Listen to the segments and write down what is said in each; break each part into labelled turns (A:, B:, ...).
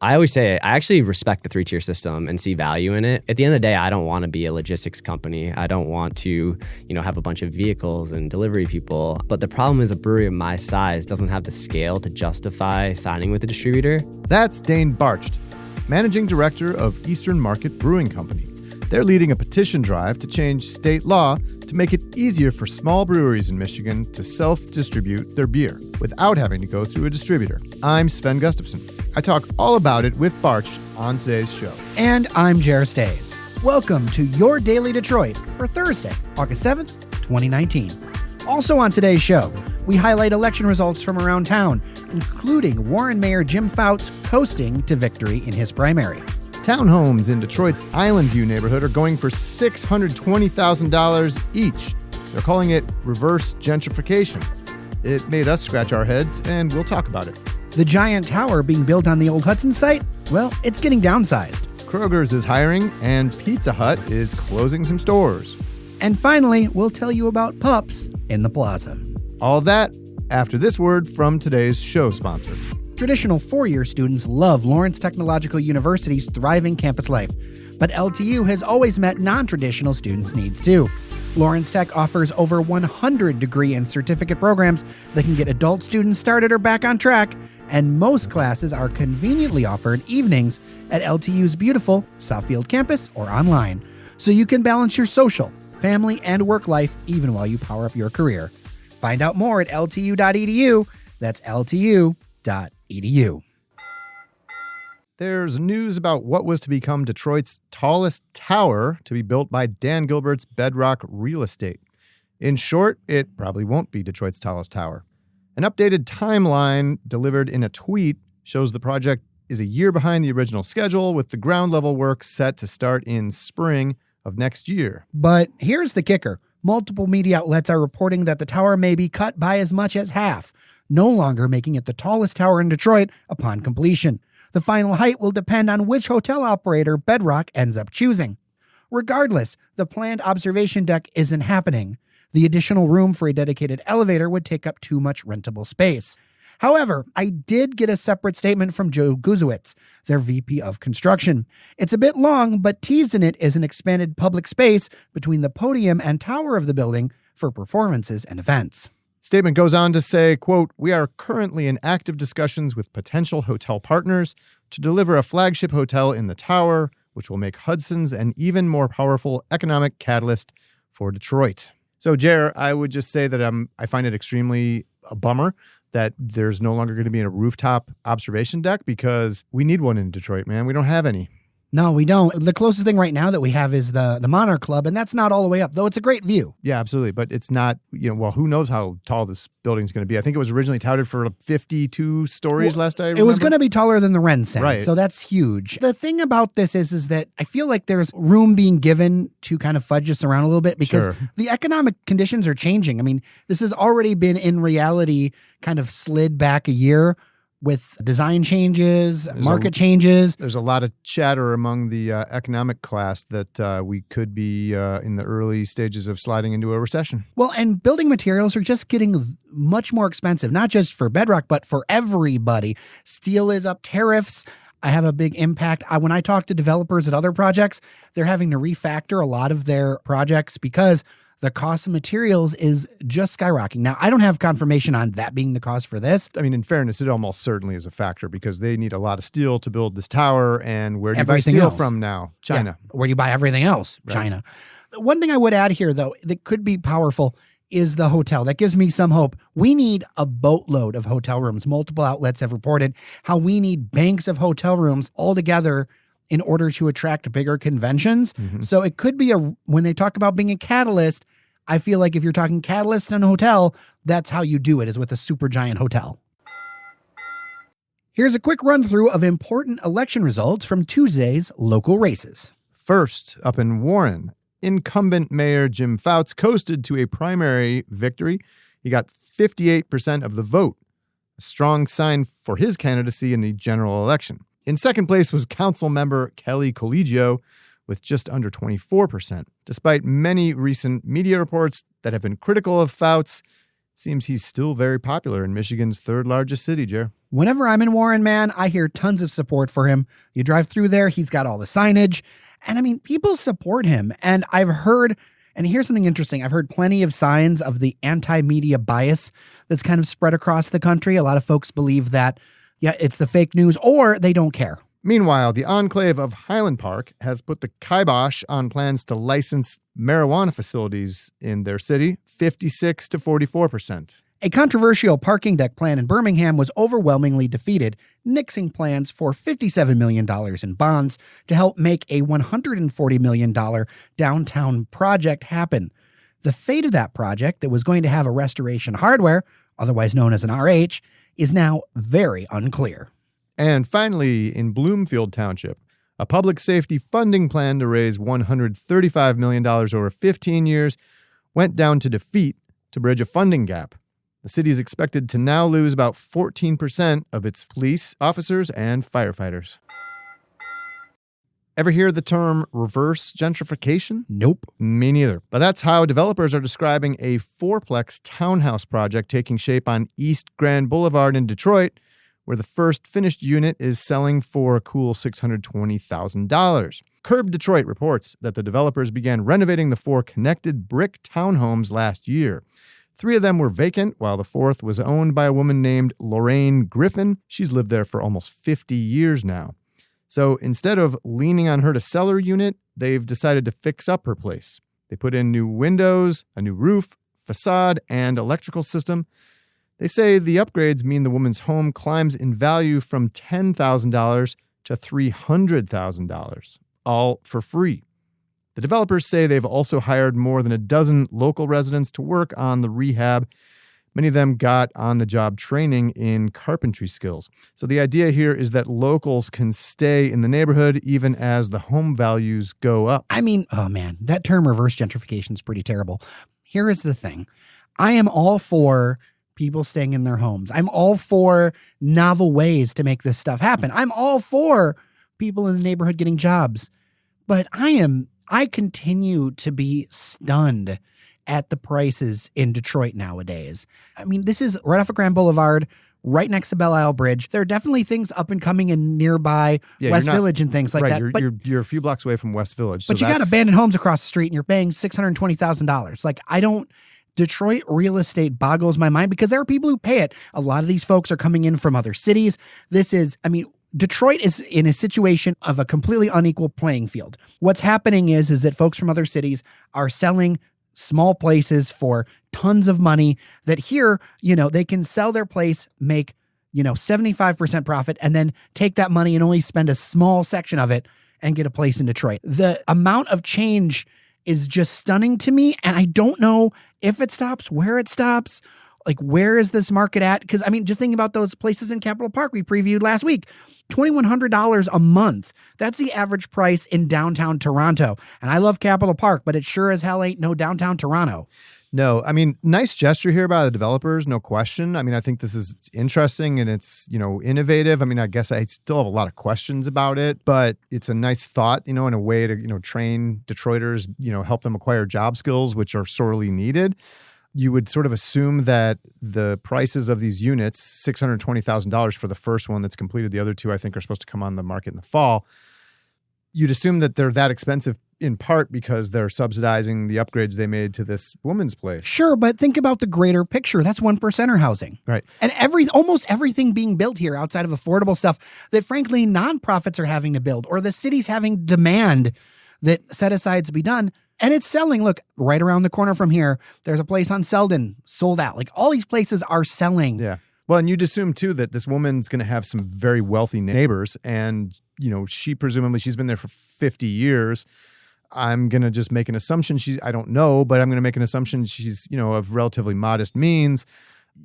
A: I always say I actually respect the three-tier system and see value in it. At the end of the day, I don't want to be a logistics company. I don't want to, have a bunch of vehicles and delivery people. But the problem is a brewery of my size doesn't have the scale to justify signing with a distributor.
B: That's Dayne Barscht, Managing Director of Eastern Market Brewing Company. They're leading a petition drive to change state law to make it easier for small breweries in Michigan to self-distribute their beer without having to go through a distributor. I'm Sven Gustafson. I talk all about it with Barscht on today's show.
C: And I'm Jer Stays. Welcome to Your Daily Detroit for Thursday, August 7th, 2019. Also on today's show, we highlight election results from around town, including Warren Mayor Jim Fouts coasting to victory in his primary.
B: Townhomes in Detroit's Islandview neighborhood are going for $620,000 each. They're calling it reverse gentrification. It made us scratch our heads, and we'll talk about it.
C: The giant tower being built on the old Hudsons site, well, it's getting downsized.
B: Kroger's is hiring, and Pizza Hut is closing some stores.
C: And finally, we'll tell you about pups in the plaza.
B: All of that after this word from today's show sponsor.
C: Traditional four-year students love Lawrence Technological University's thriving campus life, but LTU has always met non-traditional students' needs too. Lawrence Tech offers over 100 degree and certificate programs that can get adult students started or back on track, and most classes are conveniently offered evenings at LTU's beautiful Southfield campus or online, so you can balance your social, family, and work life even while you power up your career. Find out more at ltu.edu. That's ltu.edu.
B: There's news about what was to become Detroit's tallest tower to be built by Dan Gilbert's Bedrock Real Estate. In short, it probably won't be Detroit's tallest tower. An updated timeline delivered in a tweet shows the project is a year behind the original schedule, with the ground level work set to start in spring of next year.
C: But here's the kicker. Multiple media outlets are reporting that the tower may be cut by as much as half, no longer making it the tallest tower in Detroit upon completion. The final height will depend on which hotel operator Bedrock ends up choosing. Regardless, the planned observation deck isn't happening. The additional room for a dedicated elevator would take up too much rentable space. However, I did get a separate statement from Joe Guzowitz, their VP of construction. It's a bit long, but teased in it is an expanded public space between the podium and tower of the building for performances and events.
B: Statement goes on to say, quote, "We are currently in active discussions with potential hotel partners to deliver a flagship hotel in the tower, which will make Hudson's an even more powerful economic catalyst for Detroit." So, Jer, I would just say that I find it extremely a bummer that there's no longer going to be a rooftop observation deck, because we need one in Detroit, man. We don't have any.
C: No, we don't. The closest thing right now that we have is the Monarch Club, and that's not all the way up, though it's a great view.
B: Yeah, absolutely. But it's not, who knows how tall this building's going to be. I think it was originally touted for 52 stories last I remember.
C: It was going to be taller than the Ren Center,
B: right.
C: So that's huge. The thing about this is that I feel like there's room being given to kind of fudge this around a little bit, because the economic conditions are changing. I mean, this has already been, in reality, kind of slid back a year with design changes, market changes.
B: There's a lot of chatter among the economic class that we could be in the early stages of sliding into a recession.
C: Well, and building materials are just getting much more expensive, not just for Bedrock, but for everybody. Steel is up, tariffs have a big impact. When I talk to developers at other projects, they're having to refactor a lot of their projects because the cost of materials is just skyrocketing. Now, I don't have confirmation on that being the cause for this.
B: I mean, in fairness, it almost certainly is a factor, because they need a lot of steel to build this tower. And where do you buy steel from now? China.
C: Yeah. Where do you buy everything else? Right. China. One thing I would add here, though, that could be powerful is the hotel. That gives me some hope. We need a boatload of hotel rooms. Multiple outlets have reported how we need banks of hotel rooms all together in order to attract bigger conventions. Mm-hmm. So it could be when they talk about being a catalyst, I feel like if you're talking catalyst in a hotel, that's how you do it, is with a super giant hotel. Here's a quick run through of important election results from Tuesday's local races.
B: First, up in Warren, incumbent Mayor Jim Fouts coasted to a primary victory. He got 58% of the vote, a strong sign for his candidacy in the general election. In second place was council member Kelly Collegio with just under 24%. Despite many recent media reports that have been critical of Fouts, seems he's still very popular in Michigan's third largest city, Jer.
C: Whenever I'm in Warren, man, I hear tons of support for him. You drive through there, he's got all the signage. And I mean, people support him. And I've heard, and here's something interesting, I've heard plenty of signs of the anti-media bias that's kind of spread across the country. A lot of folks believe that, yeah, it's the fake news or they don't care.
B: Meanwhile, the enclave of Highland Park has put the kibosh on plans to license marijuana facilities in their city, 56 to 44%.
C: A controversial parking deck plan in Birmingham was overwhelmingly defeated, nixing plans for $57 million in bonds to help make a $140 million downtown project happen. The fate of that project, that was going to have a restoration hardware, otherwise known as an RH, is now very unclear.
B: And finally, in Bloomfield Township, a public safety funding plan to raise $135 million over 15 years went down to defeat to bridge a funding gap. The city is expected to now lose about 14% of its police officers and firefighters. Ever hear the term reverse gentrification?
C: Nope.
B: Me neither. But that's how developers are describing a fourplex townhouse project taking shape on East Grand Boulevard in Detroit, where the first finished unit is selling for a cool $620,000. Curb Detroit reports that the developers began renovating the 4 connected brick townhomes last year. 3 of them were vacant, while the 4th was owned by a woman named Lorraine Griffin. She's lived there for almost 50 years now. So instead of leaning on her to sell her unit, they've decided to fix up her place. They put in new windows, a new roof, facade, and electrical system. They say the upgrades mean the woman's home climbs in value from $10,000 to $300,000, all for free. The developers say they've also hired more than a dozen local residents to work on the rehab. Many of them got on-the-job training in carpentry skills. So the idea here is that locals can stay in the neighborhood even as the home values go up.
C: I mean, oh man, that term reverse gentrification is pretty terrible. Here is the thing. I am all for people staying in their homes. I'm all for novel ways to make this stuff happen. I'm all for people in the neighborhood getting jobs. But I continue to be stunned at the prices in Detroit nowadays. I mean, this is right off of Grand Boulevard, right next to Belle Isle Bridge. There are definitely things up and coming in nearby West Village and things like that.
B: But you're a few blocks away from West Village.
C: But you got abandoned homes across the street and you're paying $620,000. Like, Detroit real estate boggles my mind because there are people who pay it. A lot of these folks are coming in from other cities. Detroit is in a situation of a completely unequal playing field. What's happening is that folks from other cities are selling small places for tons of money that here, they can sell their place, make, 75% profit, and then take that money and only spend a small section of it and get a place in Detroit. The amount of change is just stunning to me. And I don't know if it stops, where it stops. Like, where is this market at? Because, just thinking about those places in Capitol Park we previewed last week, $2,100 a month. That's the average price in downtown Toronto. And I love Capitol Park, but it sure as hell ain't no downtown Toronto.
B: No, nice gesture here by the developers, no question. I think this is interesting and it's, innovative. I guess I still have a lot of questions about it, but it's a nice thought, in a way to, train Detroiters, help them acquire job skills, which are sorely needed. You would sort of assume that the prices of these units, $620,000 for the first one that's completed. The other 2, I think, are supposed to come on the market in the fall. You'd assume that they're that expensive in part because they're subsidizing the upgrades they made to this woman's place.
C: Sure, but think about the greater picture. That's 1%er housing.
B: Right.
C: And almost everything being built here outside of affordable stuff that, frankly, nonprofits are having to build or the city's having demand that set-asides be done. And it's selling. Look, right around the corner from here, there's a place on Selden, sold out. Like, all these places are selling.
B: Yeah. Well, and you'd assume, too, that this woman's going to have some very wealthy neighbors. And, she's been there for 50 years. I'm going to just make an assumption I don't know, but I'm going to make an assumption she's, of relatively modest means.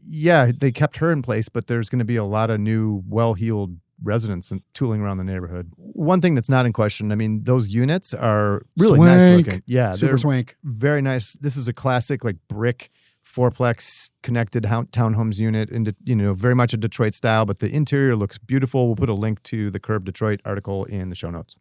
B: Yeah, they kept her in place, but there's going to be a lot of new, well-heeled residents and tooling around the neighborhood. One thing that's not in question, those units are really nice looking. Yeah,
C: super swank.
B: Very nice. This is a classic brick 4-plex connected townhomes unit, and very much a Detroit style, but the interior looks beautiful. We'll put a link to the Curb Detroit article in the show notes.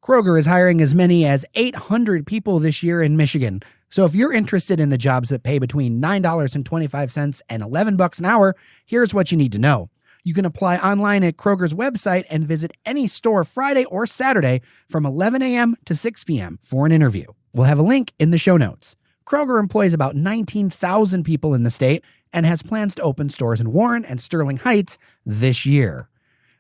C: Kroger is hiring as many as 800 people this year in Michigan. So if you're interested in the jobs that pay between $9.25 and $11 an hour, here's what you need to know. You can apply online at Kroger's website and visit any store Friday or Saturday from 11 a.m. to 6 p.m. for an interview. We'll have a link in the show notes. Kroger employs about 19,000 people in the state and has plans to open stores in Warren and Sterling Heights this year.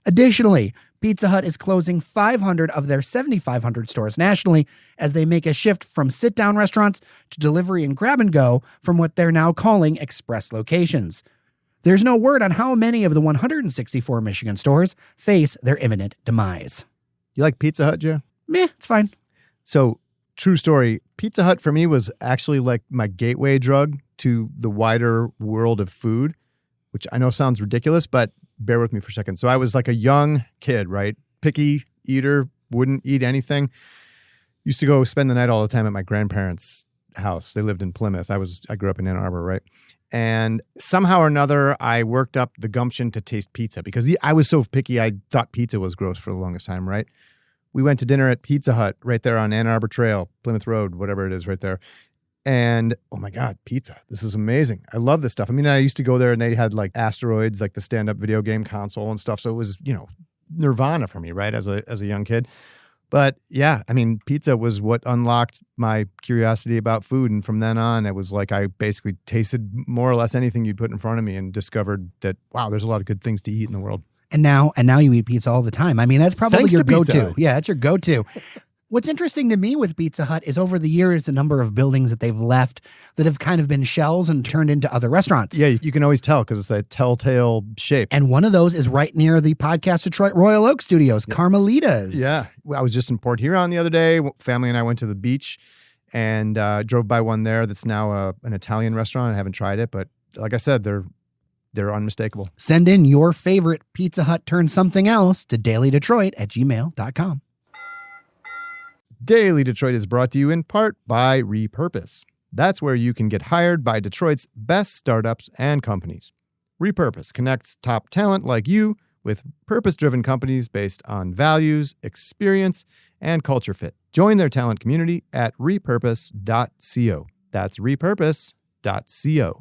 C: Additionally, Pizza Hut is closing 500 of their 7,500 stores nationally as they make a shift from sit-down restaurants to delivery and grab-and-go from what they're now calling express locations. There's no word on how many of the 164 Michigan stores face their imminent demise.
B: You like Pizza Hut, Joe?
C: Meh, it's fine.
B: So, true story, Pizza Hut for me was actually like my gateway drug to the wider world of food, which I know sounds ridiculous, but bear with me for a second. So I was like a young kid, right? Picky eater, wouldn't eat anything. Used to go spend the night all the time at my grandparents' house. They lived in Plymouth. I grew up in Ann Arbor, right? And somehow or another, I worked up the gumption to taste pizza because I was so picky. I thought pizza was gross for the longest time, right? We went to dinner at Pizza Hut right there on Ann Arbor Trail, Plymouth Road, whatever it is right there. And oh my God, pizza. This is amazing. I love this stuff. I mean, I used to go there and they had like Asteroids, like the stand-up video game console and stuff. So it was, nirvana for me, right? As a young kid. But yeah, I mean, pizza was what unlocked my curiosity about food. And from then on, it was like I basically tasted more or less anything you'd put in front of me and discovered that, wow, there's a lot of good things to eat in the world.
C: And now you eat pizza all the time. I mean, that's probably
B: Thanks
C: your
B: to Pizza
C: go-to.
B: Hut.
C: Yeah, that's your go-to. What's interesting to me with Pizza Hut is over the years, the number of buildings that they've left that have kind of been shells and turned into other restaurants.
B: Yeah, you can always tell because it's a telltale shape.
C: And one of those is right near the Podcast Detroit Royal Oak Studios, Carmelita's.
B: Yeah. I was just in Port Huron the other day. Family and I went to the beach and drove by one there that's now an Italian restaurant. I haven't tried it, but like I said, they're unmistakable.
C: Send in your favorite Pizza Hut turn something else to dailydetroit@gmail.com.
B: Daily Detroit is brought to you in part by Repurposed. That's where you can get hired by Detroit's best startups and companies. Repurposed connects top talent like you with purpose-driven companies based on values, experience, and culture fit. Join their talent community at repurpose.co. That's repurpose.co.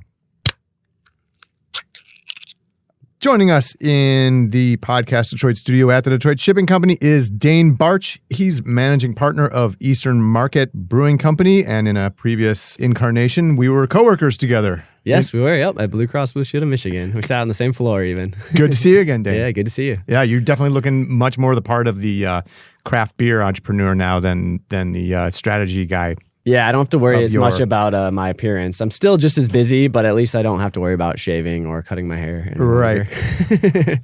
B: Joining us in the Podcast Detroit studio at the Detroit Shipping Company is Dayne Barscht. He's managing partner of Eastern Market Brewing Company, and in a previous incarnation, we were coworkers together.
A: Yes, we were. Yep, at Blue Cross Blue Shield of Michigan. We sat on the same floor even.
B: Good to see you again, Dayne.
A: Yeah, good to see you.
B: Yeah, you're definitely looking much more the part of the craft beer entrepreneur now than the strategy guy.
A: Yeah, I don't have to worry as much about my appearance. I'm still just as busy, but at least I don't have to worry about shaving or cutting my hair.
B: Right.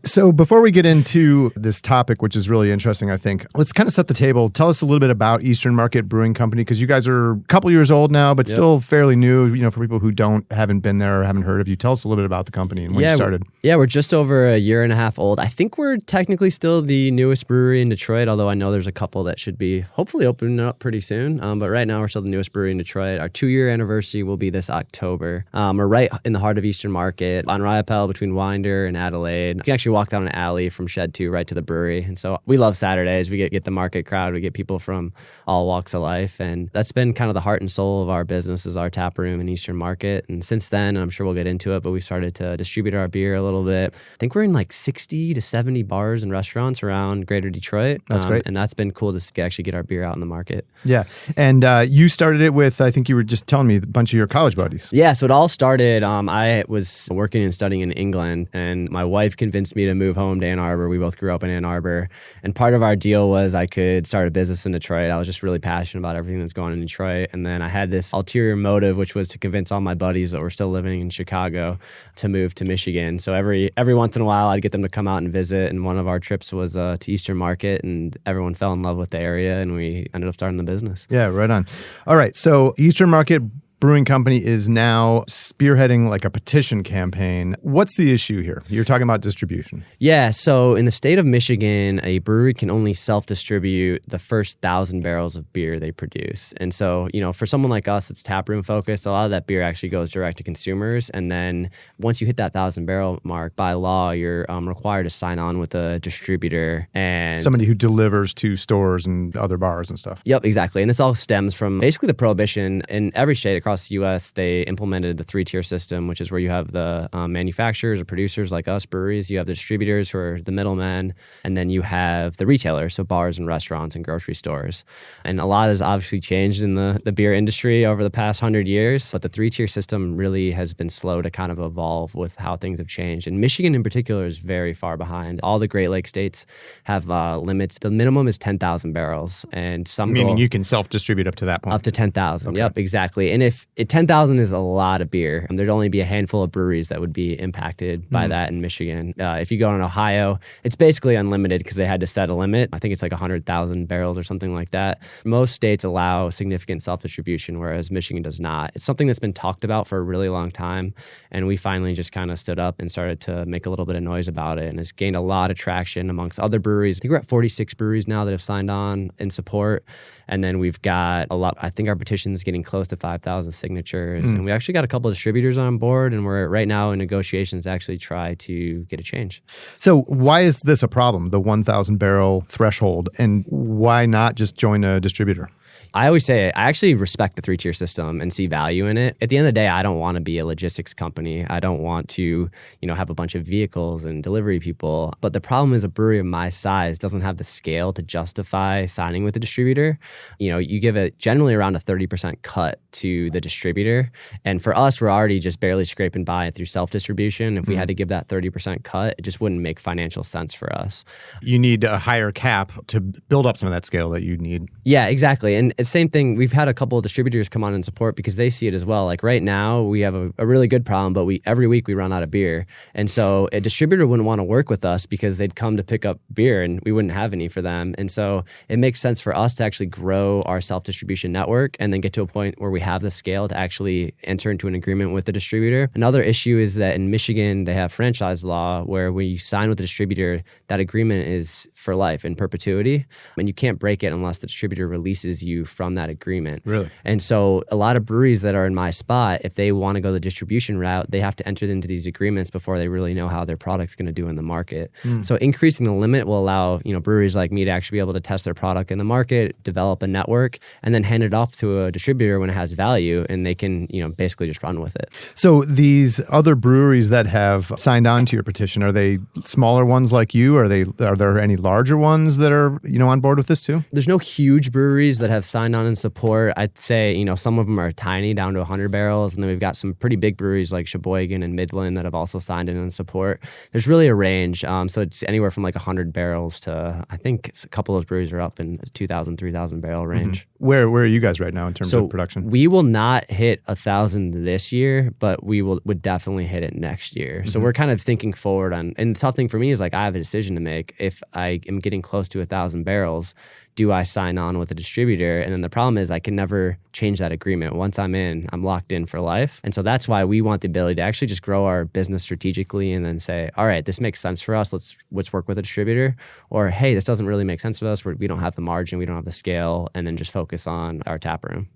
B: So before we get into this topic, which is really interesting, I think, let's kind of set the table. Tell us a little bit about Eastern Market Brewing Company, because you guys are a couple years old now, but still fairly new. For people who haven't been there or haven't heard of you, tell us a little bit about the company and when you started.
A: Yeah, we're just over a year and a half old. I think we're technically still the newest brewery in Detroit, although I know there's a couple that should be hopefully opening up pretty soon. But right now we're still the newest brewery in Detroit. Our 2-year anniversary will be this October. We're right in the heart of Eastern Market on Riopelle between Winder and Adelaide. You can actually walk down an alley from Shed 2 right to the brewery. And so we love Saturdays. We get the market crowd. We get people from all walks of life. And that's been kind of the heart and soul of our business is our tap room in Eastern Market. And since then, I'm sure we'll get into it, but we started to distribute our beer a little bit. I think we're in like 60 to 70 bars and restaurants around Greater Detroit.
B: That's great.
A: And that's been cool to actually get our beer out in the market.
B: Yeah. And you started it with, I think you were just telling me, a bunch of your college buddies.
A: Yeah, so it all started, I was working and studying in England, and my wife convinced me to move home to Ann Arbor. We both grew up in Ann Arbor, and part of our deal was I could start a business in Detroit. I was just really passionate about everything that's going on in Detroit, and then I had this ulterior motive, which was to convince all my buddies that were still living in Chicago to move to Michigan. So every once in a while, I'd get them to come out and visit, and one of our trips was to Eastern Market, and everyone fell in love with the area, and we ended up starting the business.
B: Yeah, right on. All right, so Eastern Market brewing company is now spearheading like a petition campaign. What's the issue here? You're talking about distribution.
A: Yeah, so in the state of Michigan, a brewery can only self-distribute the first 1,000 barrels of beer they produce. And so, for someone like us that's taproom focused, a lot of that beer actually goes direct to consumers. And then once you hit that 1,000 barrel mark, by law, you're required to sign on with a distributor and
B: somebody who delivers to stores and other bars and stuff.
A: Yep, exactly. And this all stems from basically the prohibition. In every state across the U.S., they implemented the 3-tier system, which is where you have the manufacturers or producers like us, breweries. You have the distributors who are the middlemen. And then you have the retailers, so bars and restaurants and grocery stores. And a lot has obviously changed in the beer industry over the past 100 years. But the 3-tier system really has been slow to kind of evolve with how things have changed. And Michigan in particular is very far behind. All the Great Lakes states have limits. The minimum is 10,000 barrels. And some
B: meaning you can self-distribute up to that point?
A: Up to 10,000.
B: Okay.
A: Yep, exactly. And if 10,000 is a lot of beer, there'd only be a handful of breweries that would be impacted by that in Michigan. If you go in Ohio, it's basically unlimited because they had to set a limit. I think it's like 100,000 barrels or something like that. Most states allow significant self-distribution, whereas Michigan does not. It's something that's been talked about for a really long time, and we finally just kind of stood up and started to make a little bit of noise about it, and it's gained a lot of traction amongst other breweries. I think we're at 46 breweries now that have signed on in support, and then we've got a lot. I think our petition is getting close to 5,000 signatures, and we actually got a couple of distributors on board, and we're right now in negotiations to actually try to get a change.
B: So why is this a problem, the 1,000 barrel threshold, and why not just join a distributor?
A: I always say I actually respect the 3-tier system and see value in it. At the end of the day, I don't want to be a logistics company. I don't want to, have a bunch of vehicles and delivery people. But the problem is a brewery of my size doesn't have the scale to justify signing with a distributor. You give it generally around a 30% cut to the distributor. And for us, we're already just barely scraping by through self-distribution. If we had to give that 30% cut, it just wouldn't make financial sense for us.
B: You need a higher cap to build up some of that scale that you need.
A: Yeah, exactly. And same thing, we've had a couple of distributors come on and support because they see it as well. Like right now, we have a really good problem, but every week we run out of beer. And so a distributor wouldn't want to work with us because they'd come to pick up beer and we wouldn't have any for them. And so it makes sense for us to actually grow our self-distribution network and then get to a point where we have the scale to actually enter into an agreement with the distributor. Another issue is that in Michigan, they have franchise law where when you sign with the distributor, that agreement is for life, in perpetuity. And you can't break it unless the distributor releases you from that agreement.
B: Really?
A: And so a lot of breweries that are in my spot, if they want to go the distribution route, they have to enter into these agreements before they really know how their product's going to do in the market. So increasing the limit will allow, breweries like me to actually be able to test their product in the market, develop a network, and then hand it off to a distributor when it has value, and they can, basically just run with it.
B: So these other breweries that have signed on to your petition, are they smaller ones like you? Are there any larger ones that are, on board with this too?
A: There's no huge breweries that have signed on in support. I'd say, some of them are tiny, down to 100 barrels. And then we've got some pretty big breweries like Sheboygan and Midland that have also signed in support. There's really a range. So it's anywhere from like 100 barrels to, I think a couple of those breweries are up in 2,000, 3,000 barrel range.
B: Where are you guys right now in terms of production?
A: We will not hit 1,000 this year, but we would definitely hit it next year. So we're kind of thinking forward on, and the tough thing for me is like I have a decision to make. If I am getting close to 1,000 barrels, do I sign on with a distributor? And then the problem is I can never change that agreement. Once I'm in, I'm locked in for life. And so that's why we want the ability to actually just grow our business strategically and then say, all right, this makes sense for us. Let's work with a distributor. Or, hey, this doesn't really make sense for us. We don't have the margin. We don't have the scale. And then just focus on our tap room.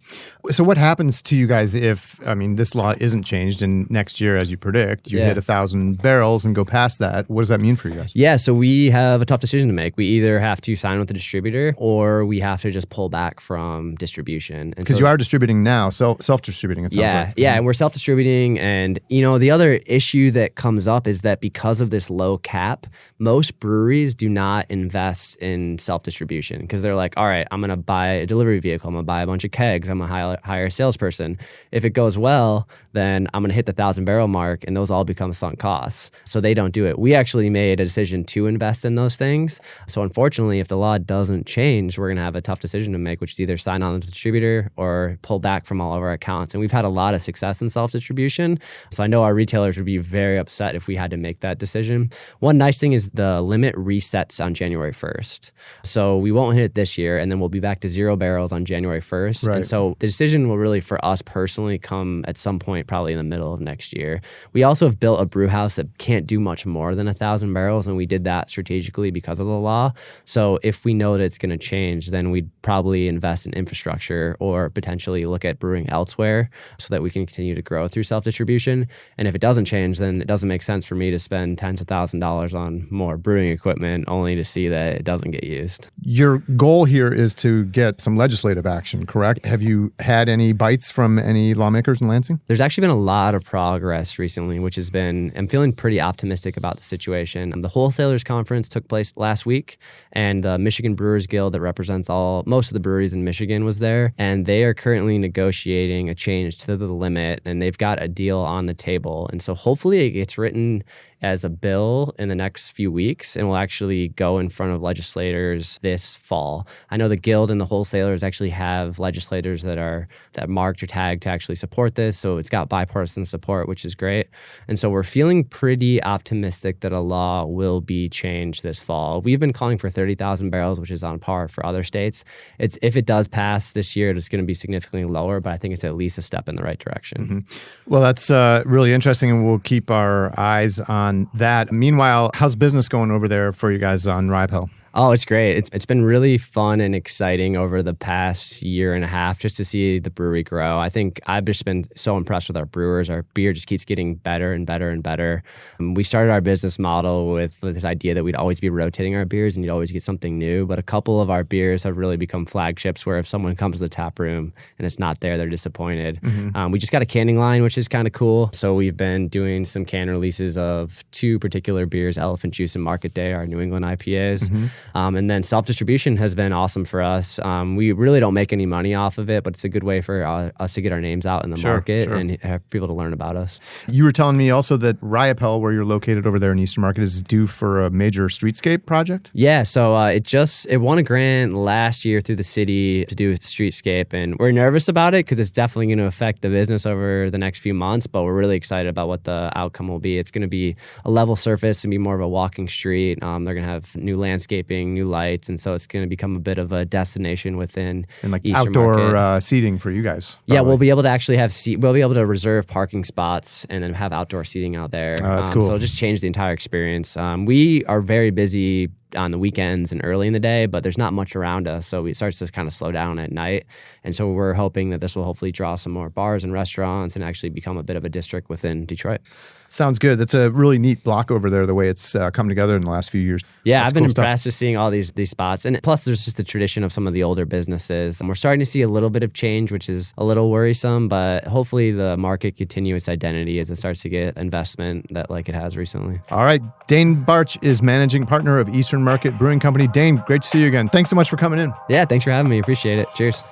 B: So what happens to you guys if, this law isn't changed and next year, as you predict, you hit 1,000 barrels and go past that? What does that mean for you guys?
A: Yeah, so we have a tough decision to make. We either have to sign with the distributor or we have to just pull back from distribution.
B: Because you are distributing now, self-distributing, it sounds like.
A: Yeah, and we're self-distributing. And, the other issue that comes up is that because of this low cap, most breweries do not invest in self-distribution because they're like, all right, I'm going to buy a delivery vehicle. I'm going to buy a bunch of kegs. I'm going to hire a salesperson. If it goes well, then I'm going to hit the 1,000 barrel mark and those all become sunk costs. So they don't do it. We actually made a decision to invest in those things. So unfortunately, if the law doesn't doesn't change, we're going to have a tough decision to make, which is either sign on the distributor or pull back from all of our accounts. And we've had a lot of success in self-distribution. So I know our retailers would be very upset if we had to make that decision. One nice thing is the limit resets on January 1st. So we won't hit it this year, and then we'll be back to 0 barrels on January 1st.
B: Right.
A: And so the decision will really, for us personally, come at some point probably in the middle of next year. We also have built a brew house that can't do much more than 1,000 barrels, and we did that strategically because of the law. So if we know that it's going to change, then we'd probably invest in infrastructure or potentially look at brewing elsewhere so that we can continue to grow through self-distribution. And if it doesn't change, then it doesn't make sense for me to spend tens of thousands of dollars on more brewing equipment only to see that it doesn't get used.
B: Your goal here is to get some legislative action, correct? Have you had any bites from any lawmakers in Lansing?
A: There's actually been a lot of progress recently, which has been, I'm feeling pretty optimistic about the situation. The Wholesalers Conference took place last week, and the Michigan Brewers Guild that represents most of the breweries in Michigan was there, and they are currently negotiating a change to the limit, and they've got a deal on the table. And so hopefully it gets written as a bill in the next few weeks and will actually go in front of legislators this fall. I know the Guild and the wholesalers actually have legislators that marked or tagged to actually support this, so it's got bipartisan support, which is great. And so we're feeling pretty optimistic that a law will be changed this fall. We've been calling for 30,000 barrels, which is on par for other states. If it does pass this year, it's going to be significantly lower, but I think it's at least a step in the right direction.
B: Mm-hmm. Well, that's really interesting, and we'll keep our eyes on that. Meanwhile, how's business going over there for you guys on Riopelle?
A: Oh, it's great. It's been really fun and exciting over the past year and a half just to see the brewery grow. I think I've just been so impressed with our brewers. Our beer just keeps getting better and better and better. We started our business model with this idea that we'd always be rotating our beers and you'd always get something new. But a couple of our beers have really become flagships where if someone comes to the tap room and it's not there, they're disappointed. Mm-hmm. We just got a canning line, which is kind of cool. So we've been doing some can releases of 2 particular beers, Elephant Juice and Market Day, our New England IPAs. Mm-hmm. And then self-distribution has been awesome for us. We really don't make any money off of it, but it's a good way for us to get our names out in the market and have people to learn about us. You
B: were telling me also that Riopelle, where you're located over there in Eastern Market, is due for a major streetscape project?
A: Yeah, so it won a grant last year through the city to do a streetscape, and we're nervous about it because it's definitely going to affect the business over the next few months, but we're really excited about what the outcome will be. It's going to be a level surface and be more of a walking street. They're going to have new landscaping, new lights, and so it's going to become a bit of a destination within
B: and like
A: Eastern
B: outdoor seating for you guys.
A: Yeah, we'll be able to actually have we'll be able to reserve parking spots and then have outdoor seating out there.
B: That's cool.
A: So it'll just change the entire experience. We are very busy on the weekends and early in the day, but there's not much around us, so it starts to kind of slow down at night. And so we're hoping that this will hopefully draw some more bars and restaurants and actually become a bit of a district within Detroit.
B: Sounds good. That's a really neat block over there, the way it's come together in the last few years.
A: Yeah,
B: That's
A: I've been
B: cool
A: impressed
B: stuff.
A: just seeing all these spots. And plus, there's just a tradition of some of the older businesses. And we're starting to see a little bit of change, which is a little worrisome, but hopefully the market continue its identity as it starts to get investment that like it has recently.
B: All right. Dayne Barscht is managing partner of Eastern Market Brewing Company. Dayne, great to see you again. Thanks so much for coming in.
A: Yeah, thanks for having me. Appreciate it. Cheers.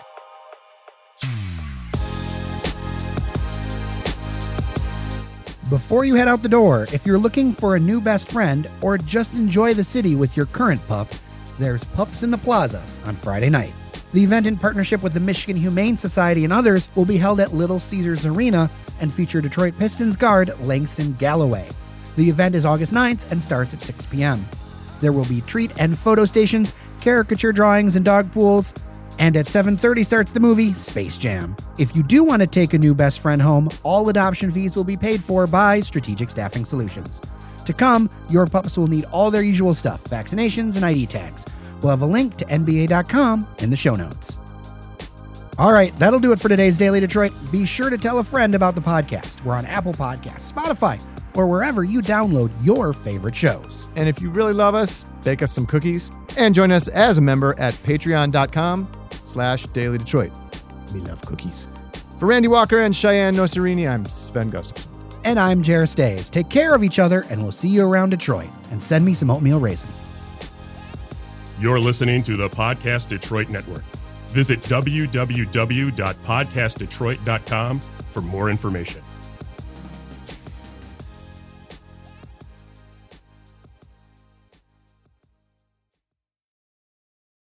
C: Before you head out the door, if you're looking for a new best friend or just enjoy the city with your current pup, there's Pups in the Plaza on Friday night. The event, in partnership with the Michigan Humane Society and others, will be held at Little Caesars Arena and feature Detroit Pistons guard Langston Galloway. The event is August 9th and starts at 6 p.m. There will be treat and photo stations, caricature drawings and dog pools, and at 7:30 starts the movie Space Jam. If you do want to take a new best friend home, all adoption fees will be paid for by Strategic Staffing Solutions. To come, your pups will need all their usual stuff, vaccinations and ID tags. We'll have a link to NBA.com in the show notes. All right, that'll do it for today's Daily Detroit. Be sure to tell a friend about the podcast. We're on Apple Podcasts, Spotify, or wherever you download your favorite shows.
B: And if you really love us, bake us some cookies and join us as a member at patreon.com/Daily Detroit. We love cookies. For Randy Walker and Cheyenne Nocerini, I'm Sven Gustafson.
C: And I'm Jarrah Stays. Take care of each other, and we'll see you around Detroit. And send me some oatmeal raisin.
D: You're listening to the Podcast Detroit Network. Visit www.podcastdetroit.com for more information.